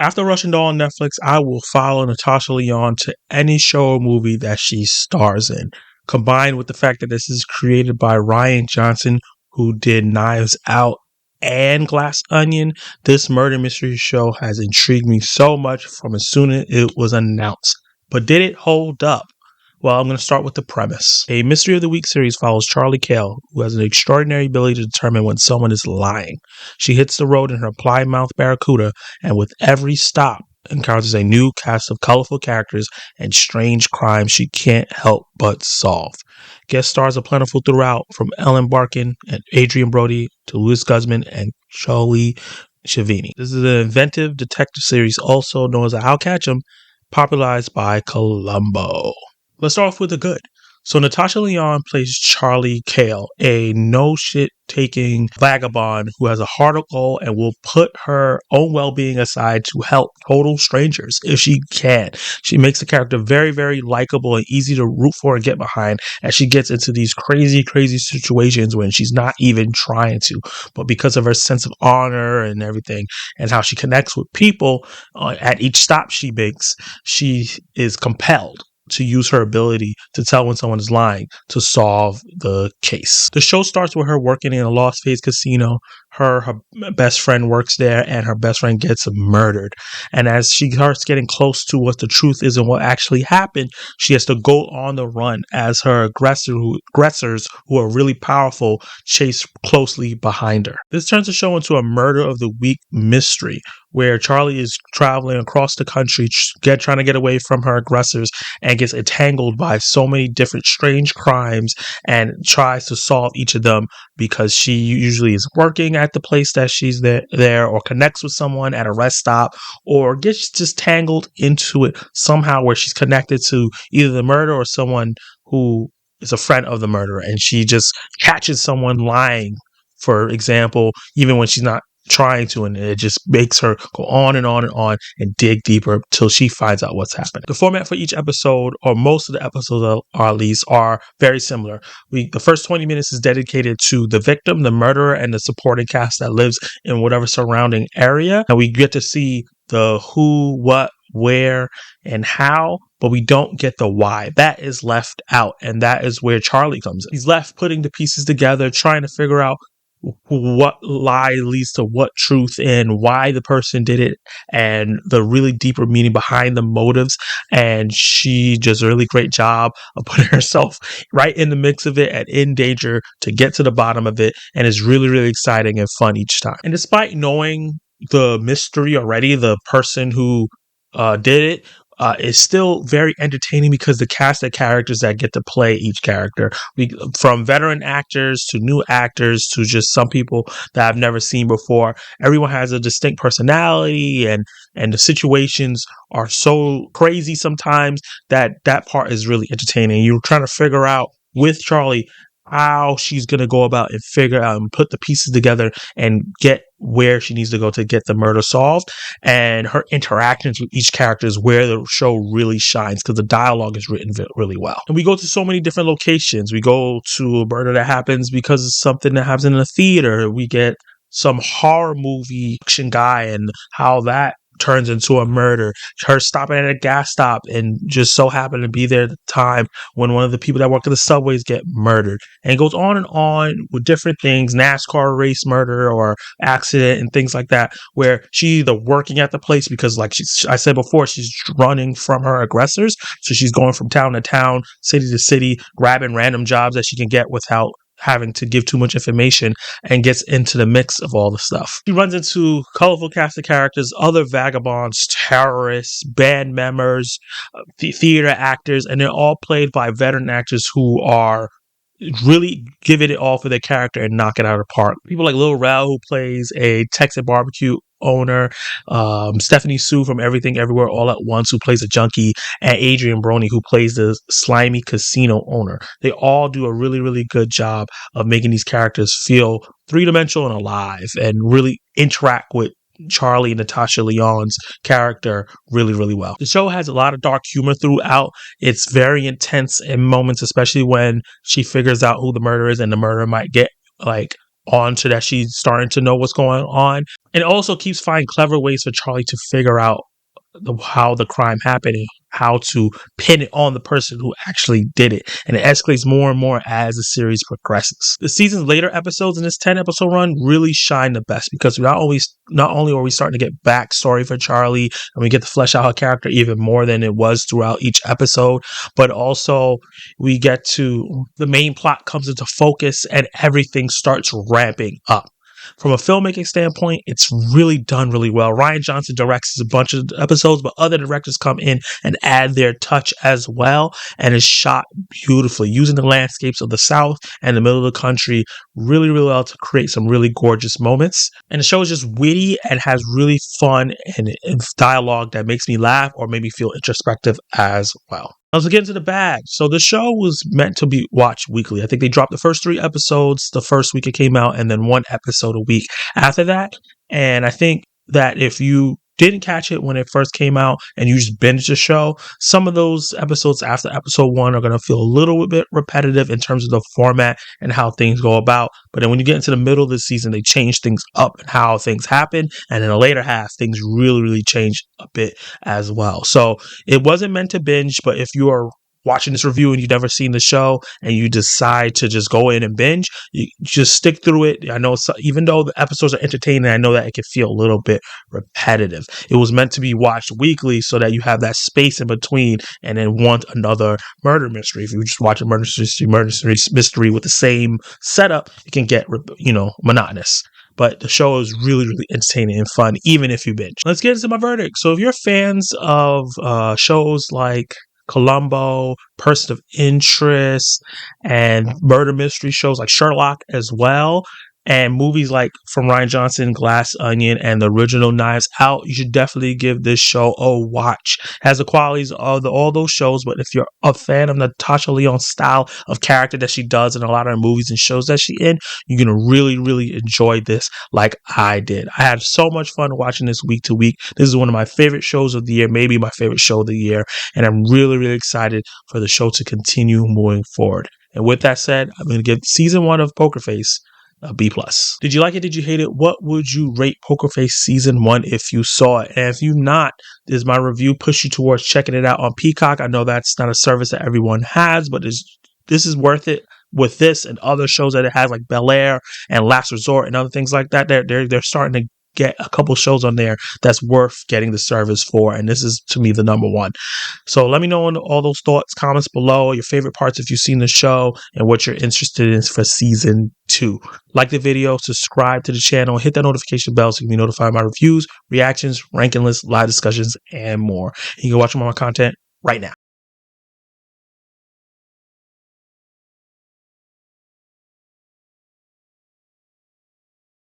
After Russian Doll on Netflix, I will follow Natasha Lyonne to any show or movie that she stars in. Combined with the fact that this is created by Ryan Johnson, who did Knives Out and Glass Onion, this murder mystery show has intrigued me so much from as soon as it was announced. But did it hold up? Well, I'm going to start with the premise. A Mystery of the Week series follows Charlie Cale, who has an extraordinary ability to determine when someone is lying. She hits the road in her Plymouth Barracuda, and with every stop, encounters a new cast of colorful characters and strange crimes she can't help but solve. Guest stars are plentiful throughout, from Ellen Barkin and Adrian Brody to Louis Guzman and Jolie Shavini. This is an inventive detective series, also known as I'll Catch 'em, popularized by Columbo. Let's start off with the good. So Natasha Lyonne plays Charlie Cale, a no-shit-taking vagabond who has a heart of gold and will put her own well-being aside to help total strangers if she can. She makes the character very, very likable and easy to root for and get behind as she gets into these crazy, crazy situations when she's not even trying to. But because of her sense of honor and everything and how she connects with people at each stop she makes, she is compelled to use her ability to tell when someone is lying to solve the case. The show starts with her working in a Las Vegas casino. Her best friend works there, and her best friend gets murdered. And as she starts getting close to what the truth is and what actually happened, she has to go on the run as her aggressors, who are really powerful, chase closely behind her. This turns the show into a murder of the week mystery, where Charlie is traveling across the country, trying to get away from her aggressors, and gets entangled by so many different strange crimes and tries to solve each of them because she usually is working at the place that she's there or connects with someone at a rest stop, or gets just tangled into it somehow where she's connected to either the murder or someone who is a friend of the murderer, and she just catches someone lying, for example, even when she's not trying to, and it just makes her go on and on and on and dig deeper till she finds out what's happening. The format for each episode, or most of the episodes at least, are very similar. The first 20 minutes is dedicated to the victim, the murderer, and the supporting cast that lives in whatever surrounding area, and we get to see the who, what, where, and how, but we don't get the why. That is left out, and that is where Charlie comes in. He's left putting the pieces together, trying to figure out what lie leads to what truth and why the person did it and the really deeper meaning behind the motives. And she does a really great job of putting herself right in the mix of it and in danger to get to the bottom of it. And it's really, really exciting and fun each time. And despite knowing the mystery already, the person who did it, is still very entertaining because the cast of characters that get to play each character, from veteran actors to new actors to just some people that I've never seen before, everyone has a distinct personality, and the situations are so crazy sometimes that part is really entertaining. You're trying to figure out with Charlie how she's going to go about and figure out and put the pieces together and get where she needs to go to get the murder solved. And her interactions with each character is where the show really shines because the dialogue is written really well. And we go to so many different locations. We go to a murder that happens because of something that happens in a theater. We get some horror movie action guy and how that turns into a murder. Her stopping at a gas stop and just so happened to be there at the time when one of the people that work at the subways get murdered. And it goes on with different things, NASCAR race murder or accident and things like that, where she's either working at the place because, like I said before, she's running from her aggressors. So she's going from town to town, city to city, grabbing random jobs that she can get without having to give too much information, and gets into the mix of all the stuff. She runs into colorful cast of characters, other vagabonds, terrorists, band members, theater actors, and they're all played by veteran actors who are really giving it all for their character and knock it out of the park. People like Lil Rel, who plays a Texas barbecue owner, Stephanie Sue from Everything Everywhere All at Once, who plays a junkie, and Adrian Brody, who plays the slimy casino owner. They all do a really, really good job of making these characters feel three-dimensional and alive and really interact with Charlie and Natasha Lyonne's character really, really well. The show has a lot of dark humor throughout. It's very intense in moments, especially when she figures out who the murderer is, and the murderer might get on to that she's starting to know what's going on. And it also keeps finding clever ways for Charlie to figure out how the crime happened and how to pin it on the person who actually did it. And it escalates more and more as the series progresses. The season's later episodes in this 10 episode run really shine the best because not only are we starting to get backstory for Charlie and we get to flesh out her character even more than it was throughout each episode, but also we get to the main plot comes into focus and everything starts ramping up. From a filmmaking standpoint, it's really done really well. Rian Johnson directs a bunch of episodes, but other directors come in and add their touch as well, and is shot beautifully, using the landscapes of the South and the middle of the country really, really well to create some really gorgeous moments. And the show is just witty and has really fun and dialogue that makes me laugh or maybe feel introspective as well. Let's get into the bag. So the show was meant to be watched weekly. I think they dropped the first 3 episodes the first week it came out and then 1 episode a week after that. And I think that if you didn't catch it when it first came out and you just binge the show, some of those episodes after episode 1 are going to feel a little bit repetitive in terms of the format and how things go about. But then when you get into the middle of the season, they change things up and how things happen. And in the later half, things really, really change a bit as well. So it wasn't meant to binge, but if you are watching this review and you've never seen the show and you decide to just go in and binge, you just stick through it. I know even though the episodes are entertaining, I know that it can feel a little bit repetitive. It was meant to be watched weekly so that you have that space in between and then want another murder mystery. If you just watch a murder mystery with the same setup, it can get, monotonous. But the show is really, really entertaining and fun, even if you binge. Let's get into my verdict. So if you're fans of shows like Columbo, Person of Interest, and murder mystery shows like Sherlock as well, and movies like from Rian Johnson, Glass Onion, and the original Knives Out, you should definitely give this show a watch. It has the qualities of all those shows, but if you're a fan of Natasha Lyonne's style of character that she does in a lot of her movies and shows that she's in, you're going to really, really enjoy this like I did. I had so much fun watching this week to week. This is one of my favorite shows of the year, maybe my favorite show of the year, and I'm really, really excited for the show to continue moving forward. And with that said, I'm going to give season 1 of Poker Face a B+. Did you like it? Did you hate it? What would you rate Poker Face season 1 if you saw it? And if you not, does my review push you towards checking it out on Peacock? I know that's not a service that everyone has, but this is worth it. With this and other shows that it has, like Bel Air and Last Resort and other things like that, they're starting to get a couple shows on there that's worth getting the service for, and this is to me the number 1. So let me know in all those thoughts, comments below, your favorite parts if you've seen the show, and what you're interested in for season 2. Like the video, subscribe to the channel, hit that notification bell so you can be notified of my reviews, reactions, ranking lists, live discussions, and more. You can watch more of my content right now.